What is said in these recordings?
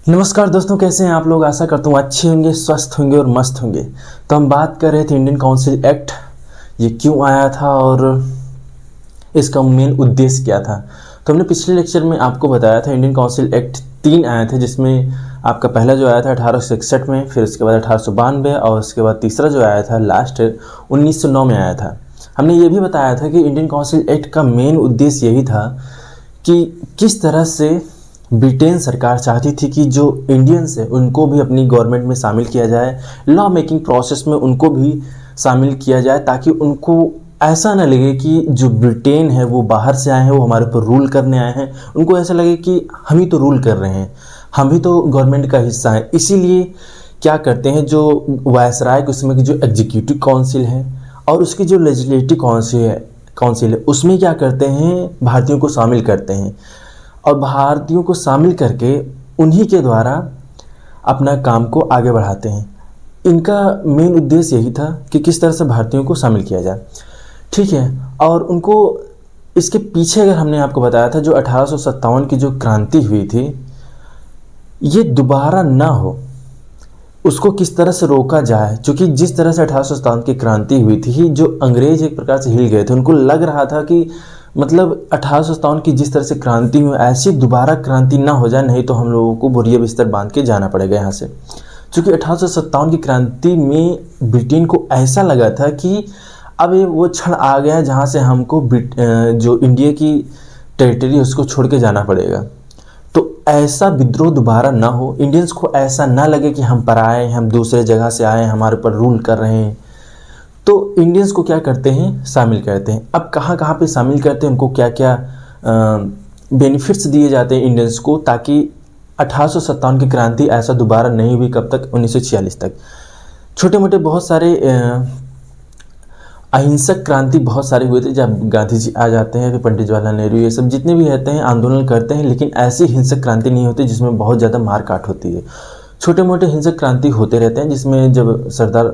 नमस्कार दोस्तों, कैसे हैं आप लोग। आशा करता हूँ अच्छे होंगे, स्वस्थ होंगे और मस्त होंगे। तो हम बात कर रहे थे इंडियन काउंसिल एक्ट, ये क्यों आया था और इसका मेन उद्देश्य क्या था। तो हमने पिछले लेक्चर में आपको बताया था इंडियन काउंसिल एक्ट 3 आए थे, जिसमें आपका पहला जो आया था 1861 में, फिर उसके बाद 1892 और उसके बाद तीसरा जो आया था लास्ट 1909 में आया था। हमने ये भी बताया था कि इंडियन काउंसिल एक्ट का मेन उद्देश्य यही था कि किस तरह से ब्रिटेन सरकार चाहती थी कि जो इंडियंस है उनको भी अपनी गवर्नमेंट में शामिल किया जाए, लॉ मेकिंग प्रोसेस में उनको भी शामिल किया जाए, ताकि उनको ऐसा ना लगे कि जो ब्रिटेन है वो बाहर से आए हैं, वो हमारे ऊपर रूल करने आए हैं। उनको ऐसा लगे कि हम ही तो रूल कर रहे हैं, हम ही तो गवर्नमेंट का हिस्सा है। इसीलिए क्या करते हैं, जो वायसराय के उसमें की जो एग्जीक्यूटिव काउंसिल है और उसकी जो लेजिस्लेटिव काउंसिल है उसमें क्या करते हैं, भारतीयों को शामिल करते हैं और भारतीयों को शामिल करके उन्हीं के द्वारा अपना काम को आगे बढ़ाते हैं। इनका मेन उद्देश्य यही था कि किस तरह से भारतीयों को शामिल किया जाए, ठीक है। और उनको इसके पीछे अगर हमने आपको बताया था, जो 1857 की जो क्रांति हुई थी, ये दोबारा ना हो, उसको किस तरह से रोका जाए। क्योंकि जिस तरह से 1857 की क्रांति हुई थी, जो अंग्रेज एक प्रकार से हिल गए थे, उनको लग रहा था कि मतलब 1857 की जिस तरह से क्रांति हुई, ऐसी दोबारा क्रांति ना हो जाए, नहीं तो हम लोगों को बोरिया बिस्तर बांध के जाना पड़ेगा यहाँ से। क्योंकि 1857 की क्रांति में ब्रिटेन को ऐसा लगा था कि अब ये वो क्षण आ गया है जहाँ से हमको जो इंडिया की टेरिटरी है उसको छोड़ के जाना पड़ेगा। तो ऐसा विद्रोह दोबारा ना हो, इंडियंस को ऐसा ना लगे कि हम पराए हैं, हम दूसरे जगह से आए हैं, हमारे ऊपर रूल कर रहे हैं। तो इंडियंस को क्या करते हैं, शामिल करते हैं। अब कहाँ कहाँ पे शामिल करते हैं, उनको क्या क्या बेनिफिट्स दिए जाते हैं इंडियंस को, ताकि 1857 की क्रांति ऐसा दोबारा नहीं हुई। कब तक? 1946 तक। छोटे मोटे बहुत सारे अहिंसक क्रांति बहुत सारे हुए थे, जब गांधी जी आ जाते हैं, फिर पंडित जवाहरलाल नेहरू, ये सब जितने भी रहते हैं आंदोलन करते हैं, लेकिन ऐसी हिंसक क्रांति नहीं होती जिसमें बहुत ज़्यादा मारकाट होती है। छोटे मोटे हिंसक क्रांति होते रहते हैं, जिसमें जब सरदार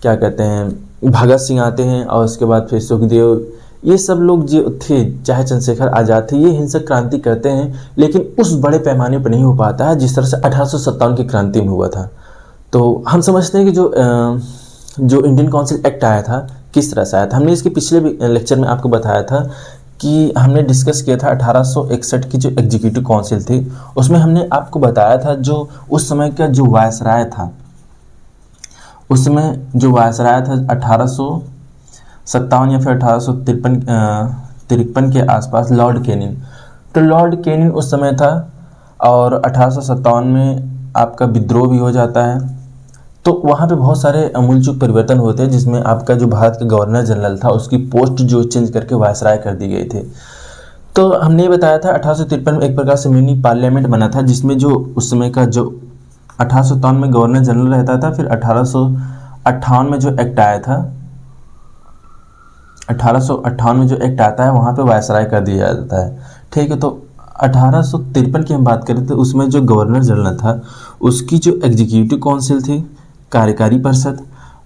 क्या कहते हैं भगत सिंह आते हैं और उसके बाद फिर सुखदेव, ये सब लोग जो थे, चाहे चंद्रशेखर आज़ाद थे, ये हिंसक क्रांति करते हैं, लेकिन उस बड़े पैमाने पर नहीं हो पाता है जिस तरह से 1857 की क्रांति में हुआ था। तो हम समझते हैं कि जो इंडियन काउंसिल एक्ट आया था किस तरह से आया था। हमने इसके पिछले लेक्चर में आपको बताया था कि हमने डिस्कस किया था 1861 की जो एग्जीक्यूटिव काउंसिल थी, उसमें हमने आपको बताया था जो उस समय का जो वायसराय था, उसमें जो वायसराय था 1857 या फिर 1853 के आसपास, लॉर्ड कैनिंग। तो लॉर्ड कैनिंग उस समय था और 1857 में आपका विद्रोह भी हो जाता है। तो वहाँ पे बहुत सारे आमूलचूल परिवर्तन होते हैं, जिसमें आपका जो भारत का गवर्नर जनरल था उसकी पोस्ट जो चेंज करके वायसराय कर दी गई थी। तो हमने ये बताया था 1853 में एक प्रकार से मिनी पार्लियामेंट बना था, जिसमें जो उस समय का जो 1857 में गवर्नर जनरल रहता था, फिर 1858 में जो एक्ट आया था, 1858 में जो एक्ट आता है वहाँ पे वायसराय कर दिया जाता है, ठीक है। तो 1853 की हम बात करें तो उसमें जो गवर्नर जनरल था उसकी जो एग्जीक्यूटिव काउंसिल थी, कार्यकारी परिषद,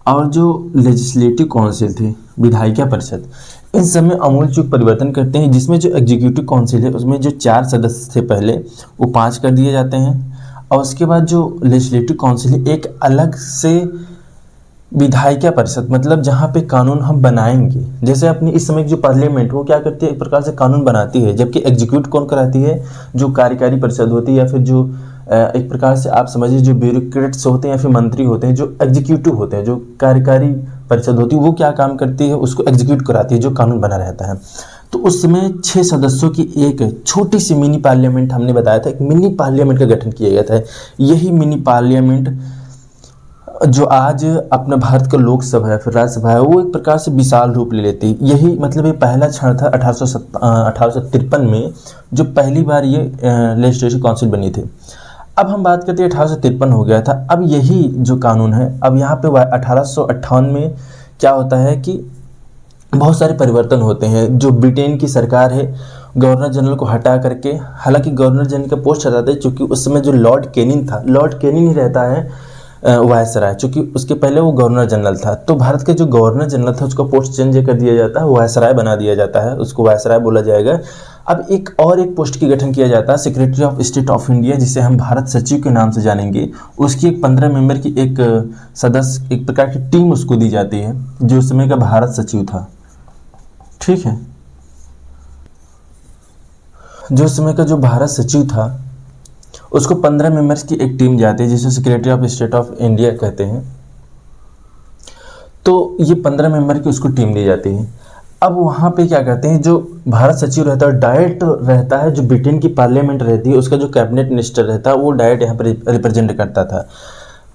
और जो लेजिस्लेटिव काउंसिल थी, विधायिका परिषद, इन सब में आमूलचूल परिवर्तन करते हैं। जिसमें जो एग्जीक्यूटिव काउंसिल है उसमें जो 4 सदस्य थे पहले, वो 5 कर दिए जाते हैं, और उसके बाद जो लेजिस्लेटिव काउंसिल है एक अलग से विधायिका परिषद, मतलब जहाँ पे कानून हम बनाएंगे। जैसे अपनी इस समय जो पार्लियामेंट वो क्या करती है, एक प्रकार से कानून बनाती है, जबकि एग्जीक्यूट कौन कराती है, जो कार्यकारी परिषद होती है, या फिर जो एक प्रकार से आप समझिए जो ब्यूरोक्रेट्स होते हैं या फिर मंत्री होते हैं, जो एग्जीक्यूटिव होते हैं, जो कार्यकारी परिषद होती है, वो क्या काम करती है, उसको एग्जीक्यूट कराती है, जो कानून बना रहता है। तो उस समय 6 सदस्यों की एक छोटी सी मिनी पार्लियामेंट, हमने बताया था एक मिनी पार्लियामेंट का गठन किया गया था। यही मिनी पार्लियामेंट जो आज अपना भारत का लोकसभा है फिर राज्यसभा है, वो एक प्रकार से विशाल रूप ले लेती है। यही मतलब ये पहला क्षण था 1853 में, जो पहली बार ये लेजिस्लेटिव काउंसिल बनी थी। अब हम बात करते हैं 1853 हो गया था, अब यही जो कानून है, अब यहाँ पे 1858 में क्या होता है कि बहुत सारे परिवर्तन होते हैं। जो ब्रिटेन की सरकार है गवर्नर जनरल को हटा करके, हालांकि गवर्नर जनरल का पोस्ट हटाते हैं, चूँकि उस समय जो लॉर्ड कैनिंग था, लॉर्ड कैनिंग ही रहता है वायसराय, चूँकि उसके पहले वो गवर्नर जनरल था। तो भारत के जो गवर्नर जनरल था उसका पोस्ट चेंज कर दिया जाता है, वायसराय बना दिया जाता है, उसको वायसराय बोला जाएगा। अब एक पोस्ट की गठन किया जाता है secretary of state of India, जिसे हम भारत सचिव के नाम से जानेंगे। उसकी एक 15 मेंबर की एक सदस्य, एक प्रकार की टीम उसको दी जाती है, जो उस समय का भारत सचिव था। ठीक है, जो उस समय का जो भारत सचिव था उसको 15 मेंबर्स की एक टीम जाती है, जिसे secretary of state of India कहते हैं। तो ये 15 मेंबर की उसको टीम दी जाती है। अब वहाँ पे क्या करते हैं, जो भारत सचिव रहता है डायरेक्ट रहता है, जो ब्रिटेन की पार्लियामेंट रहती है उसका जो कैबिनेट मिनिस्टर रहता है वो डायरेक्ट यहाँ पर रिप्रेजेंट करता था।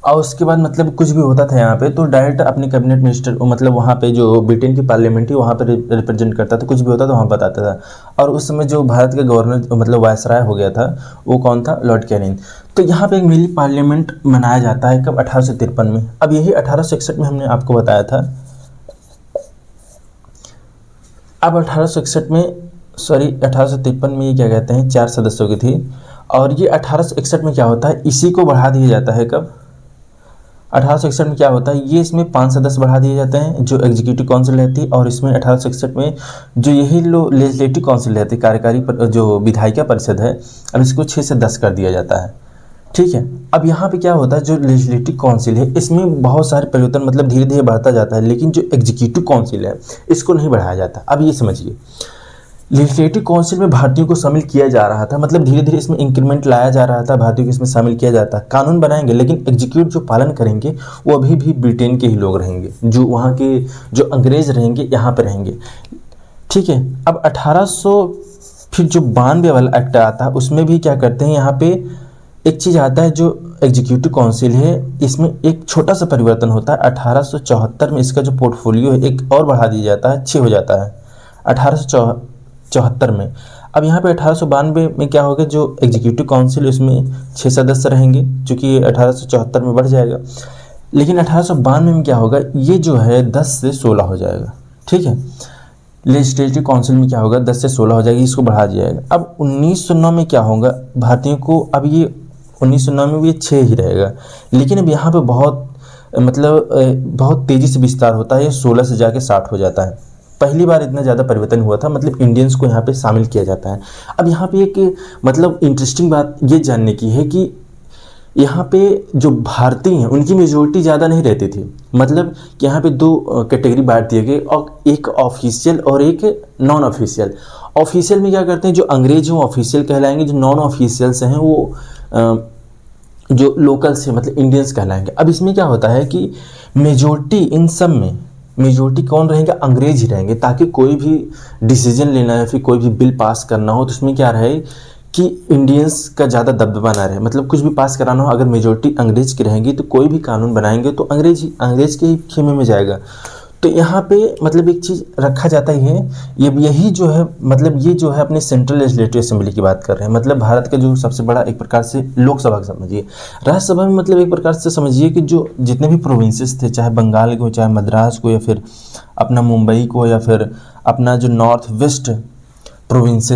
और उसके बाद मतलब कुछ भी होता था यहाँ पे तो डायरेक्ट अपने कैबिनेट मिनिस्टर, मतलब वहाँ पे जो ब्रिटेन की पार्लियामेंट थी वहाँ पे रिप्रेजेंट करता था, कुछ भी होता था वहाँ बताता था। और उस समय जो भारत का गवर्नर मतलब वायसराय हो गया था वो कौन था, लॉर्ड कैनिंग। तो यहाँ पे एक मिनी पार्लियामेंट बनाया जाता है कब, 1853 में। अब यही 1861 में हमने आपको बताया था। अब 1861 में, सॉरी 1853 में ये क्या कहते हैं 4 सदस्यों की थी, और ये 1861 में क्या होता है, इसी को बढ़ा दिया जाता है कब, 1861 में क्या होता है, ये इसमें 5 सदस्य बढ़ा दिए जाते हैं जो एग्जीक्यूटिव काउंसिल रहती है, और इसमें 1861 में जो यही लेजिस्लेटिव काउंसिल रहती है, कार्यकारी जो विधायिका परिषद है, अब इसको 6 से 10 कर दिया जाता है। ठीक है, अब यहाँ पे क्या होता है, जो लेजिस्लेटिव काउंसिल है इसमें बहुत सारे परिवर्तन मतलब धीरे धीरे बढ़ता जाता है, लेकिन जो एग्जीक्यूटिव काउंसिल है इसको नहीं बढ़ाया जाता। अब ये समझिए, लेजिस्लेटिव काउंसिल में भारतीयों को शामिल किया जा रहा था, मतलब धीरे धीरे इसमें इंक्रीमेंट लाया जा रहा था, भारतीयों को इसमें शामिल किया जाता, कानून बनाएंगे, लेकिन एग्जीक्यूट जो पालन करेंगे वो अभी भी ब्रिटेन के ही लोग रहेंगे, जो वहाँ के जो अंग्रेज रहेंगे यहाँ पे रहेंगे। ठीक है, अब 1800 फिर जो 92 वाला एक्ट आता है उसमें भी क्या करते हैं, यहाँ पे एक चीज़ आता है, जो एग्जीक्यूटिव काउंसिल है इसमें एक छोटा सा परिवर्तन होता है। 1874 में इसका जो पोर्टफोलियो है एक और बढ़ा दिया जाता है, 6 हो जाता है 1874 में। अब यहाँ पे 1892 में क्या होगा, जो एग्जीक्यूटिव काउंसिल उसमें 6 सदस्य रहेंगे, चूँकि 1874 में बढ़ जाएगा। लेकिन 1892 में क्या होगा, ये जो है 10 से 16 हो जाएगा। ठीक है, लेजिस्लेटिव काउंसिल में क्या होगा, 10 से 16 हो जाएगी, इसको बढ़ा दिया जाएगा। अब 1909 में क्या होगा, भारतीयों को अब ये 1909 में भी ये 6 ही रहेगा, लेकिन अब यहाँ पे बहुत मतलब बहुत तेज़ी से विस्तार होता है, ये 16 से जाके 60 हो जाता है। पहली बार इतना ज़्यादा परिवर्तन हुआ था, मतलब इंडियंस को यहाँ पे शामिल किया जाता है। अब यहाँ पे एक मतलब इंटरेस्टिंग बात ये जानने की है कि यहाँ पे जो भारतीय हैं उनकी मेजोरिटी ज़्यादा नहीं रहती थी, मतलब कि यहाँ पे 2 कैटेगरी बांट दिए गए, और एक ऑफिशियल और एक नॉन ऑफिशियल। ऑफिशियल में क्या करते हैं, जो अंग्रेज हैं वो ऑफिशियल कहलाएंगे, जो नॉन ऑफिशियल्स हैं वो जो लोकल से मतलब इंडियंस कहलाएंगे। अब इसमें क्या होता है कि मेजोरिटी इन सब में मेजोरिटी कौन रहेंगे, अंग्रेज ही रहेंगे, ताकि कोई भी डिसीजन लेना है फिर कोई भी बिल पास करना हो तो उसमें क्या रहे कि इंडियंस का ज़्यादा दबदबा ना रहे, मतलब कुछ भी पास कराना हो अगर मेजोरिटी अंग्रेज की रहेंगी तो कोई भी कानून बनाएंगे तो अंग्रेज के ही खेमे में जाएगा। तो यहाँ पे मतलब एक चीज़ रखा जाता ही है, यही जो है मतलब ये जो है अपने सेंट्रल लेजिस्लेटिव असेंबली की बात कर रहे हैं, मतलब भारत का जो सबसे बड़ा एक प्रकार से लोकसभा का समझिए। राज्यसभा में मतलब एक प्रकार से समझिए कि जो जितने भी प्रोविंसेस थे, चाहे बंगाल को, चाहे मद्रास को, या फिर अपना मुंबई को, या फिर अपना जो नॉर्थ वेस्ट प्रोविंस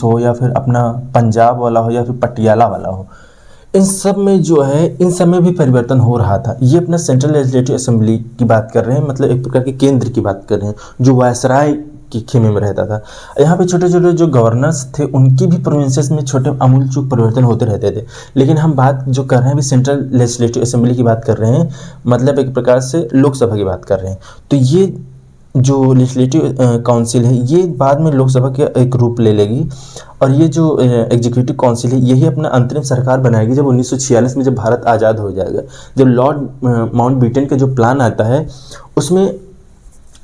हो, या फिर अपना पंजाब वाला हो, या फिर पटियाला वाला हो, इन सब में जो है इन सब में भी परिवर्तन हो रहा था। ये अपना सेंट्रल लेजिस्लेटिव असेंबली की बात कर रहे हैं, मतलब एक प्रकार के केंद्र की बात कर रहे हैं, जो वायसराय के खेमे में रहता था। यहाँ पे छोटे छोटे जो गवर्नर्स थे उनकी भी प्रोविंसेस में छोटे अमूल चूक परिवर्तन होते रहते थे। लेकिन हम बात जो कर रहे हैं अभी सेंट्रल लेजिस्लेटिव असेंबली की बात कर रहे हैं, मतलब एक प्रकार से लोकसभा की बात कर रहे हैं। तो ये जो लेजिस्लेटिव काउंसिल है ये बाद में लोकसभा के एक रूप ले लेगी, और ये जो एग्जीक्यूटिव काउंसिल है यही अपना अंतरिम सरकार बनाएगी जब 1946 में जब भारत आज़ाद हो जाएगा। जब लॉर्ड माउंटबेटन का जो प्लान आता है उसमें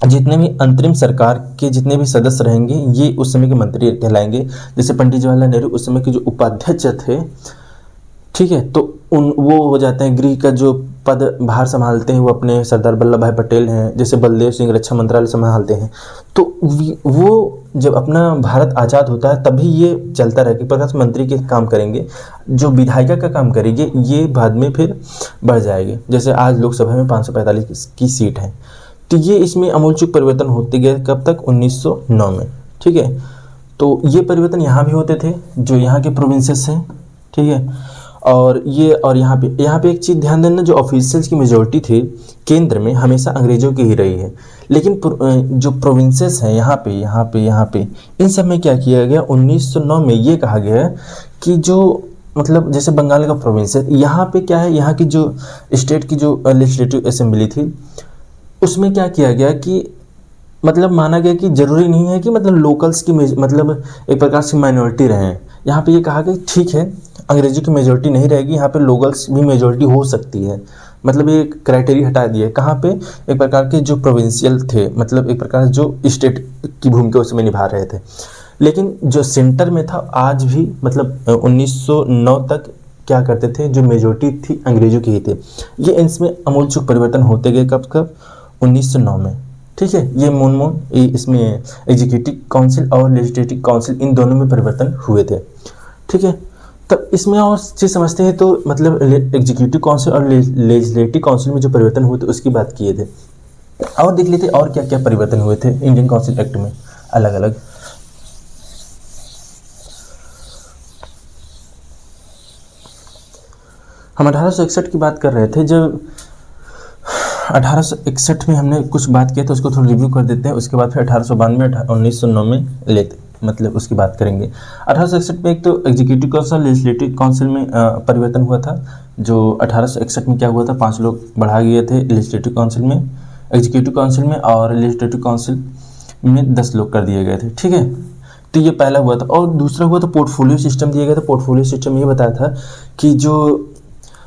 जितने भी अंतरिम सरकार के जितने भी सदस्य रहेंगे ये उस समय के मंत्री कहलाएंगे। जैसे पंडित जवाहरलाल नेहरू उस समय के जो उपाध्यक्ष थे, ठीक है, तो वो हो जाते हैं गृह का जो पद भार संभालते हैं वो अपने सरदार वल्लभ भाई पटेल हैं। जैसे बलदेव सिंह रक्षा मंत्रालय संभालते हैं। तो वो जब अपना भारत आज़ाद होता है तभी ये चलता रहे कि प्रधान मंत्री के काम करेंगे, जो विधायिका का काम करेंगे ये बाद में फिर बढ़ जाएंगे। जैसे आज लोकसभा में 545 की सीट है, तो ये इसमें अमूलचूक परिवर्तन होते गए कब तक, 1909 में। ठीक है, तो ये परिवर्तन यहाँ भी होते थे जो यहाँ के प्रोविंसेस हैं। ठीक है, और यहाँ पे एक चीज़ ध्यान देना, जो ऑफिशियल्स की मेजोरिटी थी केंद्र में हमेशा अंग्रेज़ों की ही रही है, लेकिन जो प्रोविंसेस हैं यहाँ पे इन सब में क्या किया गया, 1909 में ये कहा गया है कि जो मतलब जैसे बंगाल का प्रोविंस है, यहाँ पे क्या है, यहाँ की जो स्टेट की जो लेजिस्लेटिव असेंबली थी उसमें क्या किया गया कि मतलब माना गया कि ज़रूरी नहीं है कि मतलब लोकल्स की मतलब एक प्रकार से माइनॉरिटी रहें। यहाँ पे ये कहा कि ठीक है अंग्रेजी की मेजोरिटी नहीं रहेगी, यहाँ पे लोकल्स भी मेजोरिटी हो सकती है, मतलब ये क्राइटेरिया हटा दिए। कहाँ पे, एक प्रकार के जो प्रोविंशियल थे, मतलब एक प्रकार जो स्टेट की भूमिका उसमें निभा रहे थे, लेकिन जो सेंटर में था आज भी मतलब 1909 तक क्या करते थे, जो मेजोरिटी थी अंग्रेजों की ही थे। ये इसमें अमूलचूल परिवर्तन होते गए, कब 1909 में, ठीक है। ये इसमें एग्जीक्यूटिव काउंसिल और लेजिस्लेटिव काउंसिल इन दोनों में परिवर्तन हुए थे, ठीक है। तब इसमें और चीज़ समझते हैं तो मतलब एग्जीक्यूटिव काउंसिल और लेजिस्लेटिव काउंसिल में जो परिवर्तन हुए थे उसकी बात किए थे, और देख लेते और क्या क्या परिवर्तन हुए थे इंडियन काउंसिल एक्ट में अलग अलग। हम 1861 की बात कर रहे थे, जब 1861 में हमने कुछ बात किया तो उसको थोड़ा रिव्यू कर देते हैं, उसके बाद फिर 1892 1909 में लेते मतलब उसकी बात करेंगे। 1861 में एक तो एग्जीक्यूटिव काउंसिल लेजिस्लेटिव काउंसिल में परिवर्तन हुआ था। जो 1861 में क्या हुआ था, 5 लोग बढ़ा गए थे लेजिस्लेटिव काउंसिल में, एग्जीक्यूटिव काउंसिल में, और लेजिस्लेटिव काउंसिल में 10 लोग कर दिए गए थे, ठीक है। तो ये पहला हुआ था। और दूसरा हुआ था पोर्टफोलियो सिस्टम दिया गया था। पोर्टफोलियो सिस्टम ये बताया था कि जो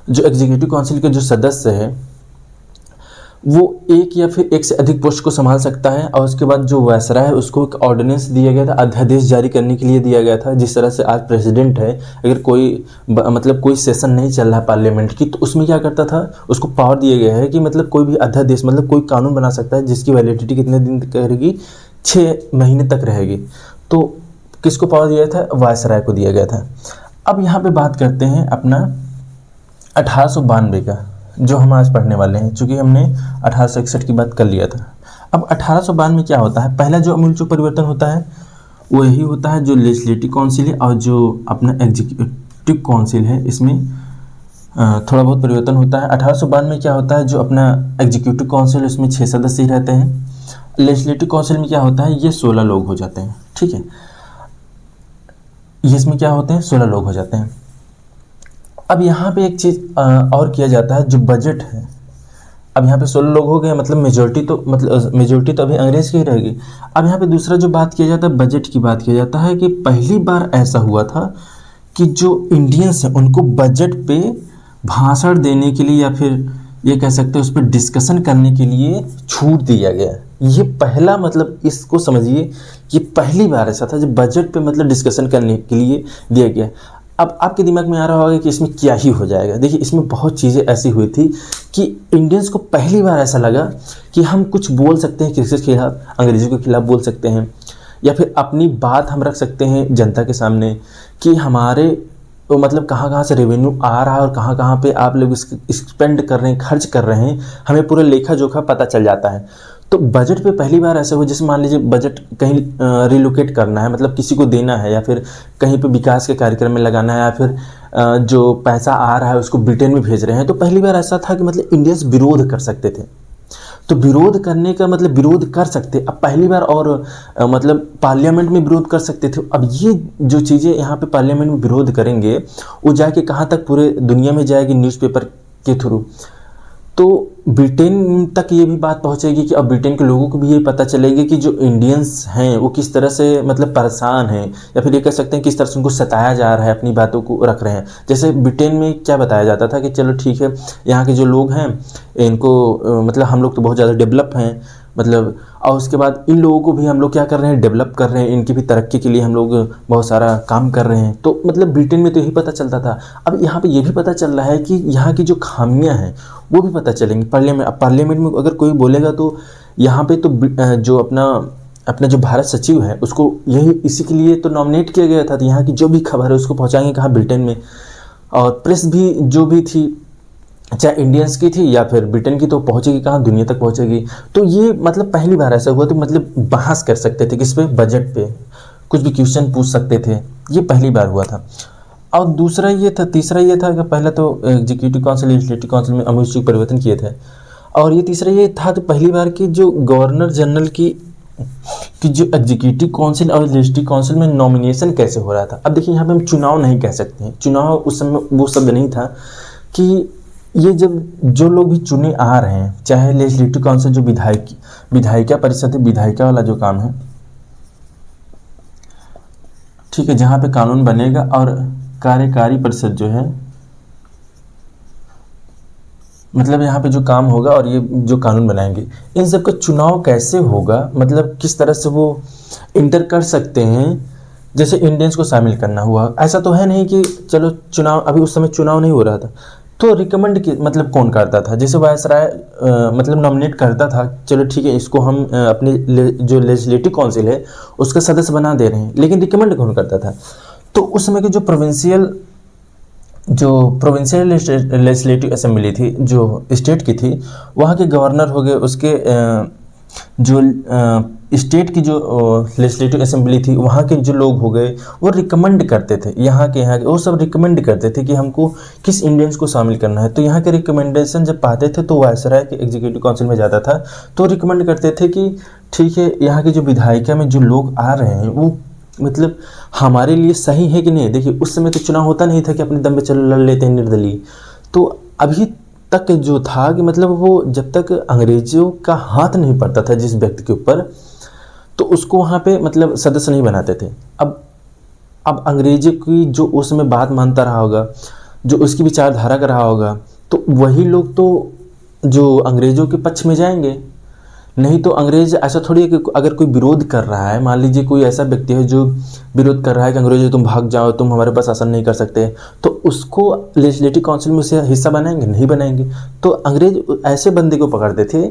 एग्जीक्यूटिव काउंसिल के जो सदस्य है वो एक या फिर एक से अधिक पोस्ट को संभाल सकता है, और उसके बाद जो वायसराय है उसको एक ऑर्डिनेंस दिया गया था, अध्यादेश जारी करने के लिए दिया गया था। जिस तरह से आज प्रेसिडेंट है, अगर कोई सेशन नहीं चल रहा पार्लियामेंट की, तो उसमें क्या करता था, उसको पावर दिया गया है कि मतलब कोई भी अध्यादेश मतलब कोई कानून बना सकता है जिसकी वैलिडिटी कितने दिन तक रहेगी, 6 महीने तक रहेगी। तो किसको पावर दिया था, वायसराय को दिया गया था। अब यहाँ पे बात करते हैं अपना 1892 का, जो हम आज पढ़ने वाले हैं, चूँकि हमने 1861 की बात कर लिया था। अब 1892 में क्या होता है, पहला जो अमूलचूल परिवर्तन होता है वो यही होता है, जो लेजिस्लेटिव काउंसिल है और जो अपना एग्जीक्यूटिव काउंसिल है इसमें थोड़ा बहुत परिवर्तन होता है। 1892 में क्या होता है, जो अपना एग्जीक्यूटिव काउंसिल उसमें 6 सदस्य ही रहते हैं। लेजिस्लेटिव काउंसिल में क्या होता है, ये 16 लोग हो जाते हैं, ठीक है। इसमें क्या होते हैं, 16 लोग हो जाते हैं। अब यहाँ पे एक चीज़ और किया जाता है, जो बजट है। अब यहाँ पे 16 लोग हो गए, मतलब मेजोरिटी तो अभी अंग्रेज की ही रहेगी। अब यहाँ पे दूसरा जो बात किया जाता है, बजट की बात किया जाता है कि पहली बार ऐसा हुआ था कि जो इंडियंस हैं उनको बजट पे भाषण देने के लिए, या फिर ये कह सकते हैं उस पर डिस्कशन करने के लिए छूट दिया गया। ये पहला, मतलब इसको समझिए, ये पहली बार ऐसा था जब बजट पे मतलब डिस्कशन करने के लिए दिया गया। अब आपके दिमाग में आ रहा होगा कि इसमें क्या ही हो जाएगा। देखिए, इसमें बहुत चीज़ें ऐसी हुई थी कि इंडियंस को पहली बार ऐसा लगा कि हम कुछ बोल सकते हैं किसी के खिलाफ, अंग्रेज़ों के खिलाफ बोल सकते हैं, या फिर अपनी बात हम रख सकते हैं जनता के सामने कि हमारे तो मतलब कहाँ से रेवेन्यू आ रहा है और कहाँ पे आप लोग स्पेंड कर रहे हैं, खर्च कर रहे हैं, हमें पूरा लेखा जोखा पता चल जाता है। तो बजट पे पहली बार ऐसा हुआ, जैसे मान लीजिए बजट कहीं रिलोकेट करना है, मतलब किसी को देना है, या फिर कहीं पे विकास के कार्यक्रम में लगाना है, या फिर जो पैसा आ रहा है उसको ब्रिटेन में भेज रहे हैं, तो पहली बार ऐसा था कि मतलब इंडियंस विरोध कर सकते थे। तो विरोध करने का मतलब विरोध कर सकते अब पहली बार, और मतलब पार्लियामेंट में विरोध कर सकते थे। अब ये जो चीज़ें यहाँ पे पार्लियामेंट में विरोध करेंगे वो जाके कहाँ तक, पूरे दुनिया में जाएगी न्यूज़पेपर के थ्रू। तो ब्रिटेन तक ये भी बात पहुंचेगी कि अब ब्रिटेन के लोगों को भी ये पता चलेगी कि जो इंडियंस हैं वो किस तरह से मतलब परेशान हैं, या फिर ये कह सकते हैं किस तरह से उनको सताया जा रहा है, अपनी बातों को रख रहे हैं। जैसे ब्रिटेन में क्या बताया जाता था कि चलो ठीक है, यहाँ के जो लोग हैं इनको मतलब हम लोग तो बहुत ज़्यादा डेवलप हैं, मतलब, और उसके बाद इन लोगों को भी हम लोग क्या कर रहे हैं, डेवलप कर रहे हैं, इनकी भी तरक्की के लिए हम लोग बहुत सारा काम कर रहे हैं। तो मतलब ब्रिटेन में तो यही पता चलता था। अब यहाँ पे ये भी पता चल रहा है कि यहाँ की जो खामियां हैं वो भी पता चलेंगी पार्लियामेंट में। अगर कोई बोलेगा तो यहाँ पे तो जो अपना जो भारत सचिव है उसको यही इसी के लिए तो नॉमिनेट किया गया था। तो यहाँ की जो भी खबर है उसको पहुँचाएंगे कहाँ, ब्रिटेन में। और प्रेस भी जो भी थी, चाहे इंडियंस की थी या फिर ब्रिटेन की, तो पहुंचेगी कहाँ, दुनिया तक पहुंचेगी। तो ये मतलब पहली बार ऐसा हुआ, तो मतलब बहस कर सकते थे किस पे, बजट पे, कुछ भी क्वेश्चन पूछ सकते थे, ये पहली बार हुआ था। और दूसरा ये था, तीसरा ये था कि पहले तो एग्जीक्यूटिव काउंसिल लेजिस्लेटिव काउंसिल में आमूल परिवर्तन किए थे, और ये तीसरा ये था तो पहली बार की जो गवर्नर जनरल की जो एग्जीक्यूटिव काउंसिल और लेजिस्लेटिव काउंसिल में नॉमिनेशन कैसे हो रहा था। अब देखिए यहाँ पे हम चुनाव नहीं कह सकते हैं, चुनाव उस समय वो शब्द नहीं था कि ये जब जो लोग भी चुने आ रहे हैं, चाहे लेजिस्लेटिव काउंसिल जो विधायिका परिषद है, विधायिका वाला जो काम है, ठीक है, जहाँ पे कानून बनेगा, और कार्यकारी परिषद जो है, मतलब यहाँ पे जो काम होगा और ये जो कानून बनाएंगे, इन सब का चुनाव कैसे होगा, मतलब किस तरह से वो इंटर कर सकते हैं। जैसे इंडियंस को शामिल करना हुआ, ऐसा तो है नहीं कि चलो चुनाव, अभी उस समय चुनाव नहीं हो रहा था तो रिकमेंड की मतलब कौन करता था, जैसे वायसराय मतलब नॉमिनेट करता था, चलो ठीक है इसको हम अपने जो लेजिस्लेटिव काउंसिल है उसका सदस्य बना दे रहे हैं, लेकिन रिकमेंड कौन करता था। तो उस समय की जो प्रोविंशियल लेजिस्लेटिव असेंबली थी, जो स्टेट की थी, वहाँ के गवर्नर हो गए, उसके जो स्टेट की जो लेजिस्लेटिव असेंबली थी वहाँ के जो लोग हो गए, वो रिकमेंड करते थे, यहाँ के वो सब रिकमेंड करते थे कि हमको किस इंडियंस को शामिल करना है। तो यहाँ के रिकमेंडेशन जब पाते थे तो वायसराय के एग्जीक्यूटिव काउंसिल में जाता था, तो रिकमेंड करते थे कि ठीक है यहाँ की जो विधायिका में जो लोग आ रहे हैं वो मतलब हमारे लिए सही है कि नहीं। देखिए उस समय तो चुनाव होता नहीं था कि अपने दम पे चलो लड़ लेते हैं निर्दलीय। तो अभी तक जो था कि मतलब वो जब तक अंग्रेजों का हाथ नहीं पड़ता था जिस व्यक्ति के ऊपर, तो उसको वहाँ पे मतलब सदस्य नहीं बनाते थे। अब अंग्रेजों की जो उस समय बात मानता रहा होगा, जो उसकी विचारधारा का रहा होगा, तो वही लोग तो जो अंग्रेजों के पक्ष में जाएंगे। नहीं तो अंग्रेज ऐसा थोड़ी है कि अगर कोई विरोध कर रहा है, मान लीजिए कोई ऐसा व्यक्ति है जो विरोध कर रहा है कि अंग्रेजों तुम भाग जाओ, तुम हमारे पास शासन नहीं कर सकते, तो उसको लेजिस्लेटिव काउंसिल में उसे हिस्सा बनाएंगे? नहीं बनाएंगे। तो अंग्रेज ऐसे बंदे को पकड़ते थे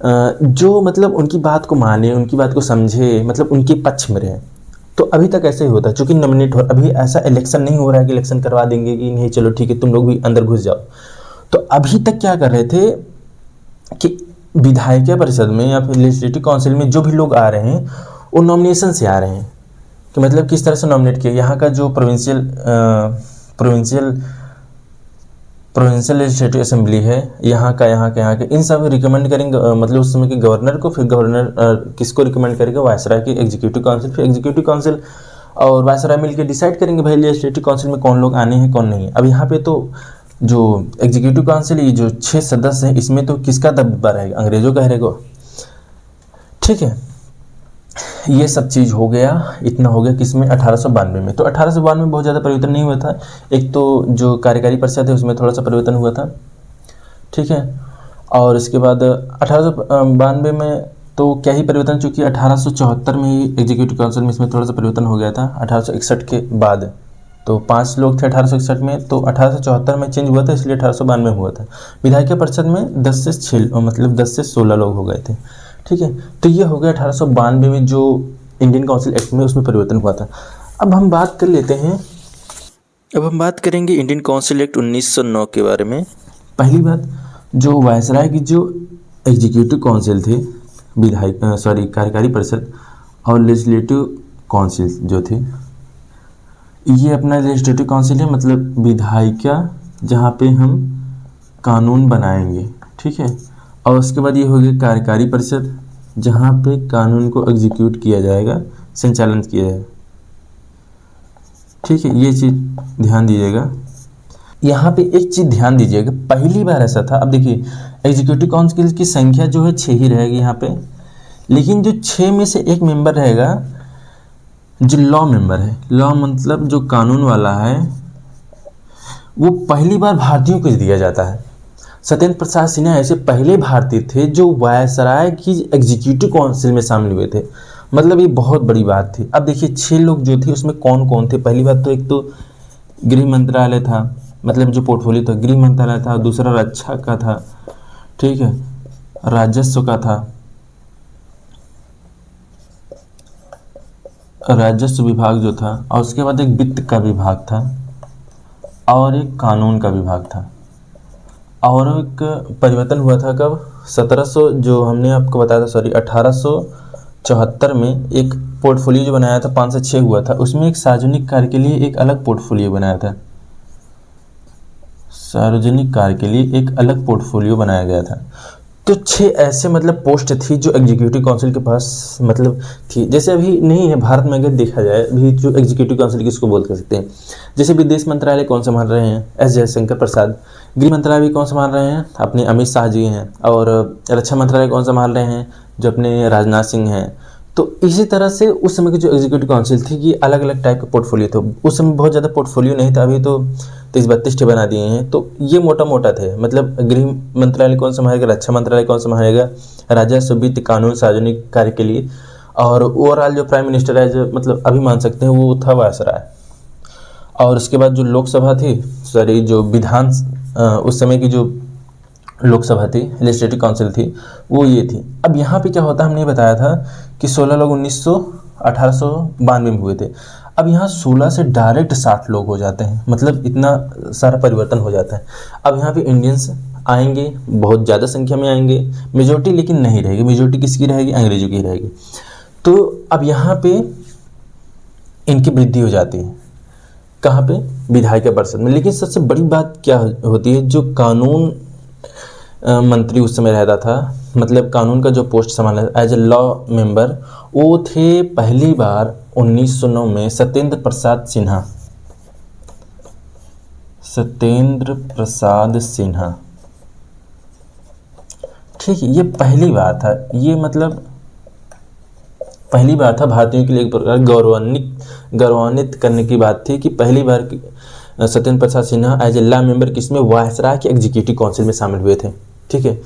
जो मतलब उनकी बात को माने, उनकी बात को समझे, मतलब उनके पक्ष में रहे। तो अभी तक ऐसे ही होता है, चूँकि नॉमिनेट हो, अभी ऐसा इलेक्शन नहीं हो रहा है कि इलेक्शन करवा देंगे कि नहीं चलो ठीक है तुम लोग भी अंदर घुस जाओ। तो अभी तक क्या कर रहे थे कि विधायिका परिषद में या फिर लेजिस्लेटिव काउंसिल में जो भी लोग आ रहे हैं वो नॉमिनेशन से आ रहे हैं, कि मतलब किस तरह से नॉमिनेट किया। यहाँ का जो प्रोविंशियल लेजिस्लेटिव असेंबली है, यहाँ के इन सब रिकमेंड करेंगे, मतलब उस समय के गवर्नर को, फिर गवर्नर किसको रिकमेंड करेगा, वायसराय की एग्जीक्यूटिव काउंसिल, फिर एग्जीक्यूटिव काउंसिल और वायसराय मिलकर डिसाइड करेंगे भाई लेजिस्लेटिव काउंसिल में कौन लोग आने हैं कौन नहीं। अब यहाँ पे तो जो एग्जीक्यूटिव काउंसिल ये जो 6 सदस्य हैं, इसमें तो किसका दबदबा रहेगा, अंग्रेजों का रहेगा। ठीक है, ये सब चीज़ हो गया, इतना हो गया किसमें, 1892 में। तो 1892 में बहुत ज़्यादा परिवर्तन नहीं हुआ था। एक तो जो कार्यकारी परिषद है उसमें थोड़ा सा परिवर्तन हुआ था, ठीक है। और इसके बाद 1892 में तो क्या ही परिवर्तन, चूँकि 1874 में ही एग्जीक्यूटिव काउंसिल में इसमें थोड़ा सा परिवर्तन हो गया था 1861 के बाद। तो 5 लोग थे 1861 में, तो 1874 में चेंज हुआ था, इसलिए 1892 में हुआ था। विधायिका परिषद में 10 से 16 लोग हो गए थे, ठीक है। तो ये हो गया 1892 में जो इंडियन काउंसिल एक्ट में उसमें परिवर्तन हुआ था। अब हम बात कर लेते हैं, अब हम बात करेंगे इंडियन काउंसिल एक्ट 1909 के बारे में। पहली बात, जो वायसराय की जो एग्जीक्यूटिव काउंसिल थी, कार्यकारी परिषद और लेजिस्लेटिव काउंसिल जो थी, ये अपना लेजिस्लेटिव काउंसिल है, मतलब विधायिका जहाँ पे हम कानून बनाएंगे, ठीक है। और उसके बाद ये हो गया कार्यकारी परिषद, जहाँ पे कानून को एग्जीक्यूट किया जाएगा, संचालन किया जाएगा, ठीक है। ये चीज़ ध्यान दीजिएगा। यहाँ पे एक चीज़ ध्यान दीजिएगा, पहली बार ऐसा था। अब देखिए एग्जीक्यूटिव काउंसिल की संख्या जो है 6 ही रहेगी यहाँ पे, लेकिन जो 6 में से एक मेंबर रहेगा जो लॉ मेंबर है, लॉ मतलब जो कानून वाला है, वो पहली बार भारतीयों को दिया जाता है। सत्येंद्र प्रसाद सिन्हा ऐसे पहले भारतीय थे जो वायसराय की एग्जीक्यूटिव काउंसिल में शामिल हुए थे, मतलब ये बहुत बड़ी बात थी। अब देखिए 6 लोग जो थे उसमें कौन कौन थे। पहली बात तो एक तो गृह मंत्रालय था, मतलब जो पोर्टफोलियो था गृह मंत्रालय था, दूसरा रक्षा का था, ठीक है, राजस्व का था, राजस्व विभाग जो था, और उसके बाद एक वित्त का विभाग था, और एक कानून का विभाग था। और एक परिवर्तन हुआ था कब, 1700 जो हमने आपको बताया था, 1874 में एक पोर्टफोलियो जो बनाया था 5 से 6 हुआ था, उसमें एक सार्वजनिक कार्य के लिए एक अलग पोर्टफोलियो बनाया था। सार्वजनिक कार्य के लिए एक अलग पोर्टफोलियो बनाया गया था। तो 6 ऐसे मतलब पोस्ट थी जो एग्जीक्यूटिव काउंसिल के पास मतलब थी। जैसे अभी नहीं है भारत में, अगर देखा जाए अभी जो एग्जीक्यूटिव काउंसिल किसको बोल कर सकते हैं, जैसे विदेश मंत्रालय कौन संभाल रहे हैं, एस जयशंकर प्रसाद। गृह मंत्रालय भी कौन संभाल रहे हैं, अपने अमित शाह जी हैं। और रक्षा मंत्रालय कौन संभाल रहे हैं, जो अपने राजनाथ सिंह हैं। तो इसी तरह से उस समय की जो एग्जीक्यूटिव काउंसिल थी कि अलग अलग टाइप का पोर्टफोलियो थे। उस समय बहुत ज़्यादा पोर्टफोलियो नहीं था, अभी तो 30-32 बना दिए हैं। तो ये मोटा मोटा थे, मतलब गृह मंत्रालय कौन संभालेगा, रक्षा मंत्रालय कौन संभालेगा, राजस्व, वित्त, कानून, सार्वजनिक कार्य के लिए। और ओवरऑल जो प्राइम मिनिस्टर है, जो मतलब अभी मान सकते हैं वो था वायसराय। और उसके बाद जो लोकसभा थी, सॉरी जो विधान उस समय की जो लोकसभा थी, लेजिस्लेटिव काउंसिल थी, वो ये थी। अब यहाँ पे क्या होता है, हमने बताया था कि 16 लोग 1892 में हुए थे। अब यहाँ 16 से डायरेक्ट 60 लोग हो जाते हैं, मतलब इतना सारा परिवर्तन हो जाता है। अब यहाँ पे इंडियंस आएंगे, बहुत ज़्यादा संख्या में आएंगे, मेजोरिटी लेकिन नहीं रहेगी। मेजोरिटी किसकी रहेगी, अंग्रेजों की रहेगी। तो अब यहाँ पे इनकी वृद्धि हो जाती है, कहाँ पे, विधायिका परिषद में। लेकिन सबसे बड़ी बात क्या होती है, जो कानून मंत्री उस समय रहता था, मतलब कानून का जो पोस्ट संभाला एज ए लॉ मेंबर, वो थे पहली बार 1909 में सत्येंद्र प्रसाद सिन्हा। सत्येंद्र प्रसाद सिन्हा, ठीक है, ये पहली बार था। ये मतलब पहली बार था, भारतीयों के लिए एक प्रकार गौरवान्वित करने की बात थी कि पहली बार Satyendra Prasad Sinha as a law member किसमें, वायसराय के एग्जीक्यूटिव काउंसिल में शामिल हुए थे। ठीक है,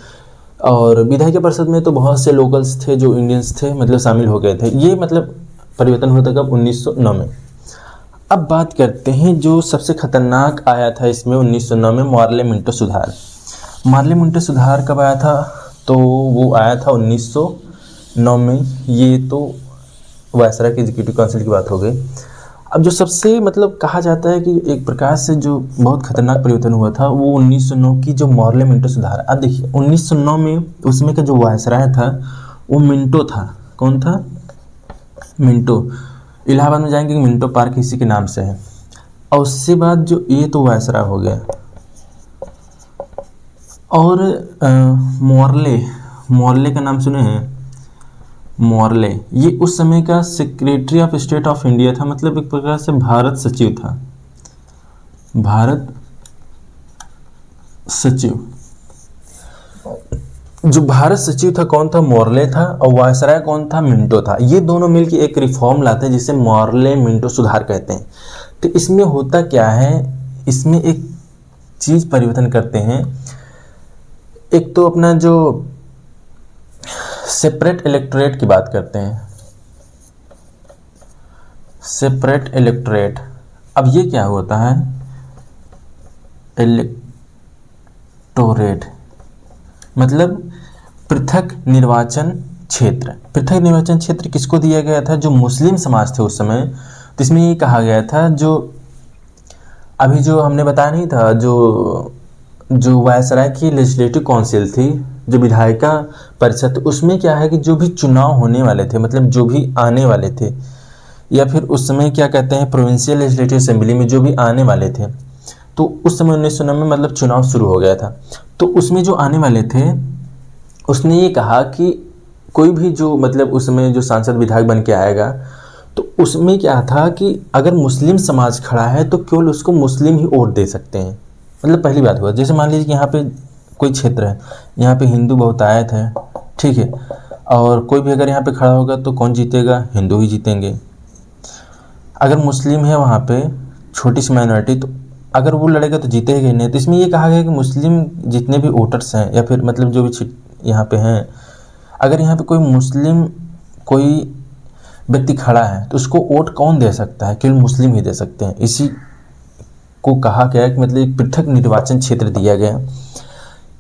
और विधायिका परिषद में तो बहुत से लोकल्स थे जो इंडियंस थे, मतलब शामिल हो गए थे। ये मतलब परिवर्तन होता कब, 1909 में। अब बात करते हैं जो सबसे खतरनाक आया था इसमें 1909 में, मार्ले मिंटो सुधार। मार्ले मिंटो सुधार कब आया था, तो वो आया था 1909 में। ये तो वायसराय के एग्जीक्यूटिव काउंसिल की बात हो गई। अब जो सबसे मतलब कहा जाता है कि एक प्रकार से जो बहुत खतरनाक परिवर्तन हुआ था, वो 1909 की जो मार्ले मिंटो सुधार। अब देखिए 1909 में उसमें का जो वायसराय था वो मिंटो था। कौन था, मिंटो। इलाहाबाद में जाएंगे, मिंटो पार्क इसी के नाम से है। और उससे बाद जो ये तो वायसराय हो गया। और मोर्ले का नाम सुने हैं, मोर्ले, ये उस समय का secretary of state of India था, मतलब एक प्रकार से भारत सचिव था। भारत सचिव, जो भारत सचिव था कौन था, मोर्ले था। और वायसराय कौन था, मिंटो था। ये दोनों मिलकर एक रिफॉर्म लाते हैं जिसे मार्ले मिंटो सुधार कहते हैं। तो इसमें होता क्या है, इसमें एक चीज परिवर्तन करते हैं। एक तो अपना जो सेपरेट इलेक्टोरेट की बात करते हैं, सेपरेट इलेक्टोरेट। अब ये क्या होता है, इलेक्टोरेट मतलब पृथक निर्वाचन क्षेत्र। पृथक निर्वाचन क्षेत्र किसको दिया गया था, जो मुस्लिम समाज थे उस समय। तो इसमें ये कहा गया था, जो अभी जो हमने बताया नहीं था, जो वायसराय की लेजिस्लेटिव काउंसिल थी, जो विधायिका परिषद, उसमें क्या है कि जो भी चुनाव होने वाले थे, मतलब जो भी आने वाले थे, या फिर उस समय क्या कहते हैं प्रोविंशियल लेजिस्लेटिव असेंबली में जो भी आने वाले थे, तो उस समय 1909 में मतलब चुनाव शुरू हो गया था। तो उसमें जो आने वाले थे, उसने ये कहा कि कोई भी जो मतलब उस समय जो सांसद विधायक बन के आएगा, तो उसमें क्या था कि अगर मुस्लिम समाज खड़ा है तो केवल उसको मुस्लिम ही वोट दे सकते हैं। मतलब पहली बात हुआ, जैसे मान लीजिए कि यहाँ पे कोई क्षेत्र है, यहाँ पे हिंदू बहुतायत है, ठीक है, और कोई भी अगर यहाँ पे खड़ा होगा तो कौन जीतेगा, हिंदू ही जीतेंगे। अगर मुस्लिम है वहाँ पे छोटी सी माइनॉरिटी, तो अगर वो लड़ेगा तो जीतेगा नहीं। तो इसमें ये कहा गया कि मुस्लिम जितने भी वोटर्स हैं, या फिर मतलब जो भी यहाँ पे हैं, अगर यहाँ पे कोई मुस्लिम कोई व्यक्ति खड़ा है तो उसको वोट कौन दे सकता है, केवल मुस्लिम ही दे सकते हैं। इसी को कहा गया कि मतलब एक पृथक निर्वाचन क्षेत्र दिया गया।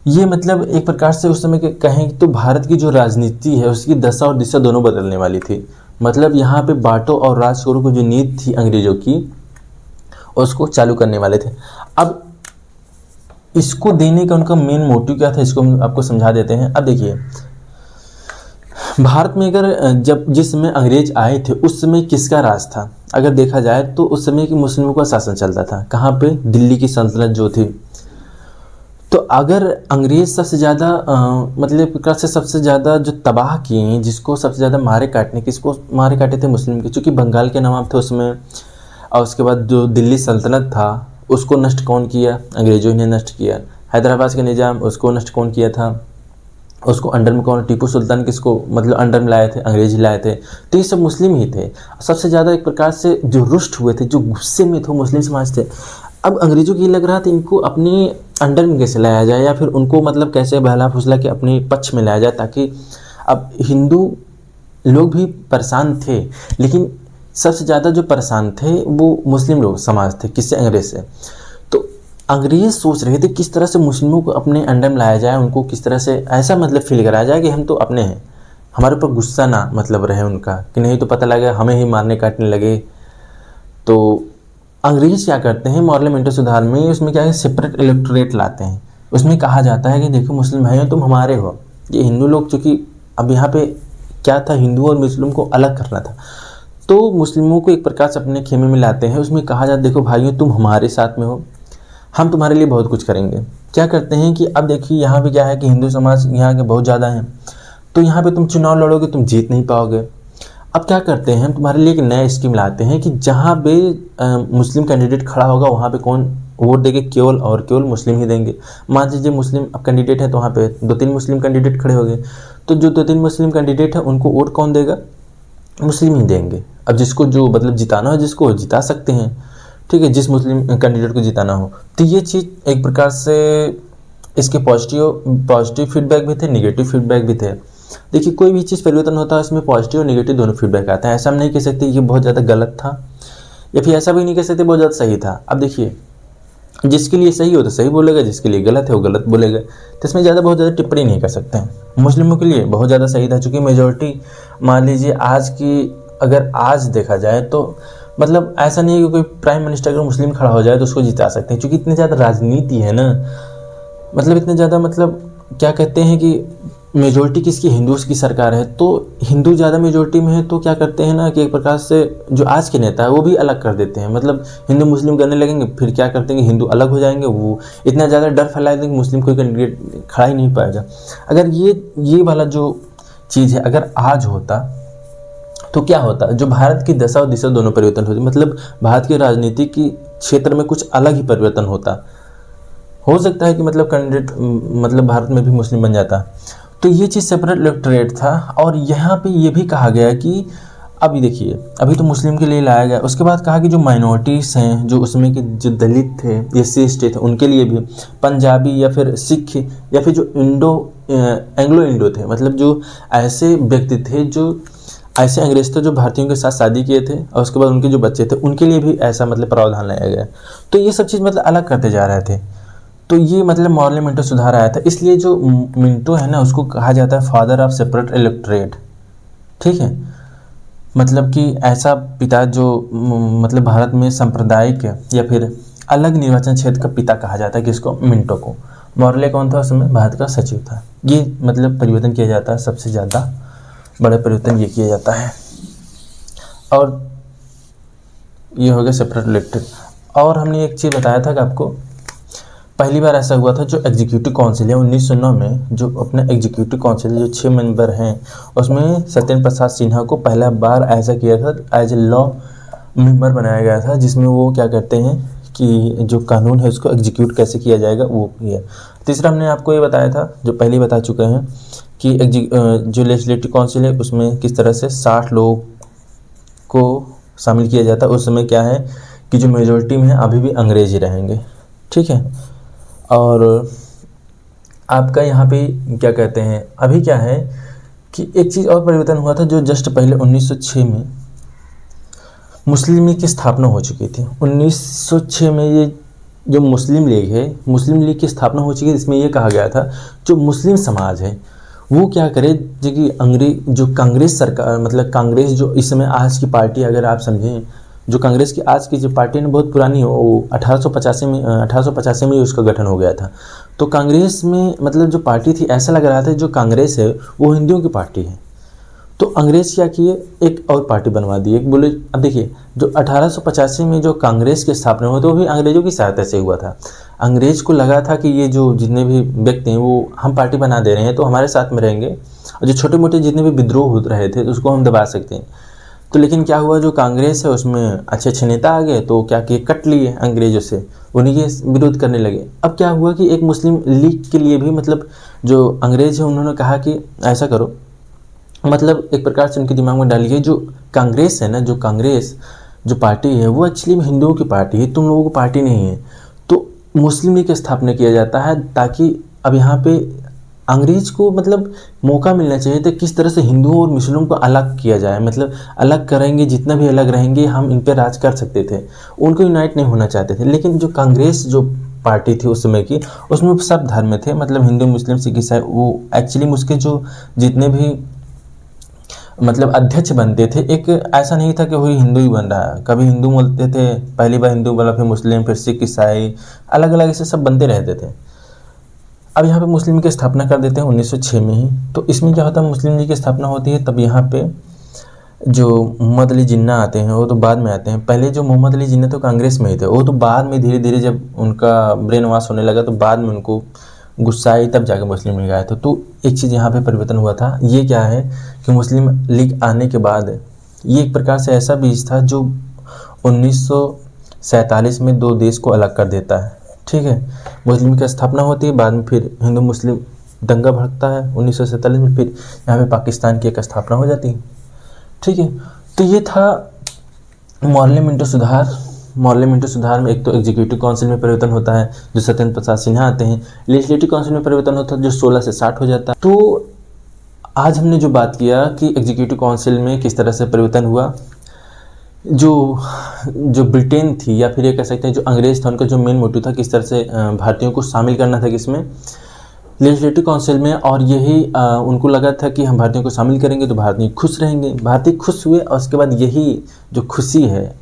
ये मतलब एक प्रकार से उस समय के कहें तो भारत की जो राजनीति है उसकी दशा और दिशा दोनों बदलने वाली थी। मतलब यहाँ पे बांटो और राज करो को जो नीति थी अंग्रेजों की, उसको चालू करने वाले थे। अब इसको देने का उनका मेन मोटिव क्या था, इसको हम आपको समझा देते हैं। अब देखिए, भारत में अगर जिस समय अंग्रेज आए थे उस समय किसका राज था, अगर देखा जाए तो उस समय की मुस्लिमों का शासन चलता था। कहाँ पे, दिल्ली की सल्तनत जो थी, तो अगर अंग्रेज़ सबसे ज़्यादा मतलब एक प्रकार से सबसे ज़्यादा जो तबाह किए हैं, जिसको सबसे ज़्यादा मारे काटने, किसको मारे काटे थे? मुस्लिम के, चूँकि बंगाल के नवाब थे उसमें। और उसके बाद जो दिल्ली सल्तनत था उसको नष्ट कौन किया? अंग्रेज़ों ने नष्ट किया। हैदराबाद के निज़ाम, उसको नष्ट कौन किया था? उसको अंडर में कौन? टीपू सुल्तान किसको मतलब अंडर में लाए थे? अंग्रेज ही लाए थे। तो ये सब मुस्लिम ही थे। सबसे ज़्यादा एक प्रकार से जो रुष्ट हुए थे, जो गुस्से में थे, मुस्लिम समाज थे। अब अंग्रेज़ों को ये लग रहा था इनको अपने अंडर में कैसे लाया जाए, या फिर उनको मतलब कैसे बहला फुसला के अपने पक्ष में लाया जाए, ताकि अब हिंदू लोग भी परेशान थे, लेकिन सबसे ज़्यादा जो परेशान थे वो मुस्लिम लोग समाज थे। किससे? अंग्रेज़ से। तो अंग्रेज़ सोच रहे थे किस तरह से मुस्लिमों को अपने अंडर में लाया जाए, उनको किस तरह से ऐसा मतलब फील कराया जाए कि हम तो अपने हैं, हमारे ऊपर गुस्सा ना मतलब रहे उनका, कि नहीं तो पता लगा हमें ही मारने काटने लगे। तो अंग्रेज़ क्या करते हैं पार्लियामेंट्री सुधार में, उसमें क्या है, सेपरेट इलेक्टोरेट लाते हैं। उसमें कहा जाता है कि देखो मुस्लिम भाइयों तुम हमारे हो, ये हिंदू लोग, चूँकि अब यहाँ पे क्या था, हिंदू और मुस्लिम को अलग करना था, तो मुस्लिमों को एक प्रकार से अपने खेमे में लाते हैं। उसमें कहा जाता है देखो भाइयों तुम हमारे साथ में हो, हम तुम्हारे लिए बहुत कुछ करेंगे। क्या करते हैं कि अब देखिए यहाँ पे क्या है कि हिंदू समाज यहाँ के बहुत ज़्यादा हैं, तो यहाँ पे तुम चुनाव लड़ोगे तुम जीत नहीं पाओगे। अब क्या करते हैं, हम तुम्हारे लिए एक नया स्कीम लाते हैं कि जहाँ पे मुस्लिम कैंडिडेट खड़ा होगा वहाँ पे कौन वोट देंगे? केवल और केवल मुस्लिम ही देंगे। मान लीजिए मुस्लिम अब कैंडिडेट है तो वहाँ पे 2-3 मुस्लिम कैंडिडेट खड़े हो गए, तो जो 2-3 मुस्लिम कैंडिडेट है उनको वोट कौन देगा? मुस्लिम ही देंगे। अब जिसको जो मतलब जिताना हो, जिसको जिता सकते हैं, ठीक है, जिस मुस्लिम कैंडिडेट को जिताना हो। तो ये चीज़ एक प्रकार से इसके पॉजिटिव फीडबैक भी थे, नेगेटिव फीडबैक भी थे। देखिए कोई भी चीज़ परिवर्तन होता है उसमें पॉजिटिव और नेगेटिव दोनों फीडबैक आता है। ऐसा हम नहीं कह सकते ये बहुत ज़्यादा गलत था, या फिर ऐसा भी नहीं कह सकते बहुत ज़्यादा सही था। अब देखिए जिसके लिए सही हो तो सही बोलेगा, जिसके लिए गलत है वो गलत बोलेगा, तो इसमें बहुत ज़्यादा टिप्पणी नहीं कर सकते हैं। मुस्लिमों के लिए बहुत ज़्यादा सही था, चूँकि मेजॉरिटी, मान लीजिए आज की अगर आज देखा जाए तो मतलब ऐसा नहीं है कि कोई प्राइम मिनिस्टर अगर मुस्लिम खड़ा हो जाए तो उसको जिता सकते हैं, क्योंकि इतनी ज़्यादा राजनीति है ना, मतलब इतने ज़्यादा मतलब क्या कहते हैं कि मेजॉरिटी किसकी? हिंदूज़ की सरकार है, तो हिंदू ज़्यादा मेजॉरिटी में है, तो क्या करते हैं ना कि एक प्रकार से जो आज के नेता है वो भी अलग कर देते हैं, मतलब हिंदू मुस्लिम करने लगेंगे, फिर क्या करते हैं कि हिंदू अलग हो जाएंगे, वो इतना ज़्यादा डर फैला देंगे मुस्लिम कोई कैंडिडेट खड़ा ही नहीं पाएगा। अगर ये वाला जो चीज़ है अगर आज होता तो क्या होता? जो भारत की दशा और दिशा दोनों परिवर्तन होती, मतलब भारत की राजनीति की क्षेत्र में कुछ अलग ही परिवर्तन होता। हो सकता है कि मतलब कैंडिडेट मतलब भारत में भी मुस्लिम बन जाता। तो ये चीज़ सेपरेट इलेक्टोरेट था। और यहाँ पे ये भी कहा गया कि अभी देखिए अभी तो मुस्लिम के लिए लाया गया, उसके बाद कहा कि जो माइनॉरिटीज़ हैं, जो उसमें के जो दलित थे, एससी एसटी थे, उनके लिए भी, पंजाबी या फिर सिख या फिर जो एंग्लो इंडो थे, मतलब जो ऐसे व्यक्ति थे, जो ऐसे अंग्रेज थे जो भारतीयों के साथ शादी किए थे और उसके बाद उनके जो बच्चे थे उनके लिए भी ऐसा मतलब प्रावधान लाया गया। तो ये सब चीज़ मतलब अलग करते जा रहे थे। तो ये मतलब मॉरले मिंटो सुधार आया था, इसलिए जो मिंटो है ना उसको कहा जाता है फादर ऑफ सेपरेट इलेक्टोरेट। ठीक है, मतलब कि ऐसा पिता जो मतलब भारत में सांप्रदायिक या फिर अलग निर्वाचन क्षेत्र का पिता कहा जाता है किसको? मिंटो को। मॉरले कौन था उसमें? भारत का सचिव था। ये मतलब परिवर्तन किया जाता है, सबसे ज़्यादा बड़ा परिवर्तन ये किया जाता है। और ये हो गया सेपरेट इलेक्टेड। और हमने एक चीज़ बताया था कि आपको पहली बार ऐसा हुआ था, जो एग्जीक्यूटिव काउंसिल है 1909 में, जो अपना एग्जीक्यूटिव काउंसिल जो 6 मेंबर हैं, उसमें सत्येंद्र प्रसाद सिन्हा को पहला बार ऐसा किया था, एज ए लॉ मेंबर बनाया गया था, जिसमें वो क्या करते हैं कि जो कानून है उसको एग्जीक्यूट कैसे किया जाएगा वो किया। तीसरा हमने आपको ये बताया था, जो पहले बता चुके हैं, कि जो लेजिस्लेटिव काउंसिल है उसमें किस तरह से 60 लोगों को शामिल किया जाता है। उस समय क्या है कि जो मेजॉरिटी में है अभी भी अंग्रेज ही रहेंगे। ठीक है, और आपका यहाँ पे क्या कहते हैं, अभी क्या है कि एक चीज़ और परिवर्तन हुआ था, जो जस्ट पहले 1906 में मुस्लिम लीग की स्थापना हो चुकी थी। 1906 में ये जो मुस्लिम लीग है, मुस्लिम लीग की स्थापना हो चुकी है। इसमें ये कहा गया था जो मुस्लिम समाज है वो क्या करे, जो कि जो कांग्रेस सरकार, मतलब कांग्रेस जो इस समय आज की पार्टी, अगर आप समझें, जो कांग्रेस की आज की जो पार्टी है बहुत पुरानी हो, वो 1885 में उसका गठन हो गया था। तो कांग्रेस में मतलब जो पार्टी थी, ऐसा लग रहा था जो कांग्रेस है वो हिंदुओं की पार्टी है। तो अंग्रेज क्या किए, एक और पार्टी बनवा दी। एक बोले, अब देखिए जो 1885 में जो कांग्रेस की स्थापना हुआ, तो वो भी अंग्रेजों की सहायता से हुआ था। अंग्रेज को लगा था कि ये जो जितने भी व्यक्ति हैं वो हम पार्टी बना दे रहे हैं तो हमारे साथ में रहेंगे, और जो छोटे मोटे जितने भी विद्रोह हो रहे थे तो उसको हम दबा सकते हैं। तो लेकिन क्या हुआ, जो कांग्रेस है उसमें अच्छे अच्छे नेता आ गए, तो क्या किए, कट लिए अंग्रेजों से, उन्हीं के विरोध करने लगे। अब क्या हुआ कि एक मुस्लिम लीग के लिए भी, मतलब जो अंग्रेज है उन्होंने कहा कि ऐसा करो, मतलब एक प्रकार से उनके दिमाग में डालिए, जो कांग्रेस है ना, जो कांग्रेस जो पार्टी है वो एक्चुअली में हिंदुओं की पार्टी है, तुम लोगों की पार्टी नहीं है। तो मुस्लिम लीग की स्थापना किया जाता है, ताकि अब यहाँ पे अंग्रेज को मतलब मौका मिलना चाहिए था किस तरह से हिंदुओं और मुस्लिमों को अलग किया जाए, मतलब अलग करेंगे, जितना भी अलग रहेंगे हम इन पर राज कर सकते थे। उनको यूनाइट नहीं होना चाहते थे। लेकिन जो कांग्रेस जो पार्टी थी उस समय की, उसमें सब धर्म थे, मतलब हिंदू मुस्लिम सिख ईसाई, वो एक्चुअली उसके जो जितने भी मतलब अध्यक्ष बनते थे, एक ऐसा नहीं था कि वही हिंदू ही बन रहा है, कभी हिंदू बोलते थे, पहली बार हिंदू बोला, फिर मुस्लिम, फिर सिख ईसाई, अलग अलग ऐसे सब बनते रहते थे। अब यहाँ पे मुस्लिम की स्थापना कर देते हैं 1906 में ही। तो इसमें क्या होता है, मुस्लिम लीग की स्थापना होती है, तब यहाँ पे जो मोहम्मद अली जिन्ना आते हैं वो तो बाद में आते हैं। पहले जो मोहम्मद अली जिन्ना तो कांग्रेस में ही थे, वो तो बाद में धीरे धीरे जब उनका ब्रेन वॉश होने लगा तो बाद में उनको गुस्सा आई, तब जाकर मुस्लिम लीग आया था। तो एक चीज़ यहाँ पे परिवर्तन हुआ था, ये क्या है कि मुस्लिम लीग आने के बाद ये एक प्रकार से ऐसा बीज था जो 1947 में दो देश को अलग कर देता है। ठीक है, मुस्लिम की स्थापना होती है, बाद में फिर हिंदू मुस्लिम दंगा भड़कता है 1947 में, फिर यहाँ पे पाकिस्तान की एक स्थापना हो जाती है। ठीक है, तो ये था मॉर्ले मिंटो सुधार। मॉर्ले मिंटो सुधार में एक तो एग्जीक्यूटिव काउंसिल में परिवर्तन होता है, जो सत्येंद्र प्रसाद सिन्हा आते हैं। लेजिस्लेटिव काउंसिल में परिवर्तन होता है, जो 16 से 60 हो जाता है। तो आज हमने जो बात किया कि एग्जीक्यूटिव काउंसिल में किस तरह से परिवर्तन हुआ, जो ब्रिटेन थी, या फिर ये कह सकते हैं जो अंग्रेज था, उनका जो मेन मोटिव था किस तरह से भारतीयों को शामिल करना था किसमें, लेजिस्लेटिव काउंसिल में। और यही उनको लगा था कि हम भारतीयों को शामिल करेंगे तो भारतीय खुश रहेंगे। भारतीय खुश हुए, और उसके बाद यही जो खुशी है,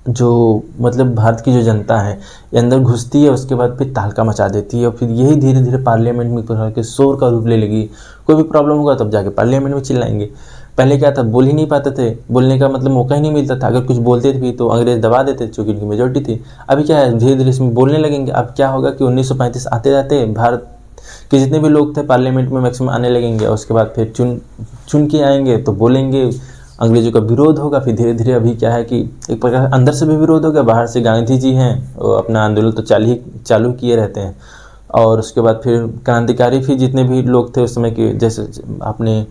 जो मतलब भारत की जो जनता है ये अंदर घुसती है, उसके बाद फिर तहलका मचा देती है, और फिर यही धीरे धीरे पार्लियामेंट में प्रकार के शोर का रूप ले लेगी। कोई भी प्रॉब्लम होगा तब जाके पार्लियामेंट में चिल्लाएंगे। पहले क्या था, बोल ही नहीं पाते थे, बोलने का मतलब मौका ही नहीं मिलता था। अगर कुछ बोलते थे तो अंग्रेज दबा देते चूँकि उनकी मेजोरिटी थी। अभी क्या है, धीरे धीरे इसमें बोलने लगेंगे। अब क्या होगा कि 1935 आते जाते भारत के जितने भी लोग थे पार्लियामेंट में मैक्सिमम आने लगेंगे, और उसके बाद फिर चुन के आएंगे तो बोलेंगे, अंग्रेजों का विरोध होगा। फिर धीरे धीरे अभी क्या है कि एक प्रकार अंदर से भी विरोध होगा, बाहर से गांधी जी हैं वो अपना आंदोलन तो चालू किए रहते हैं। और उसके बाद फिर क्रांतिकारी भी जितने भी लोग थे उस समय के, जैसे अपने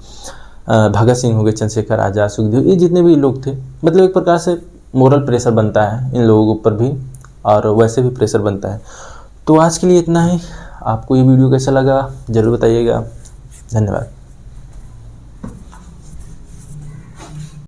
भगत सिंह हो गए, चंद्रशेखर आज़ाद, सुखदेव, ये जितने भी लोग थे, मतलब एक प्रकार से मोरल प्रेशर बनता है इन लोगों के ऊपर भी, और वैसे भी प्रेशर बनता है। तो आज के लिए इतना ही। आपको ये वीडियो कैसा लगा ज़रूर बताइएगा। धन्यवाद।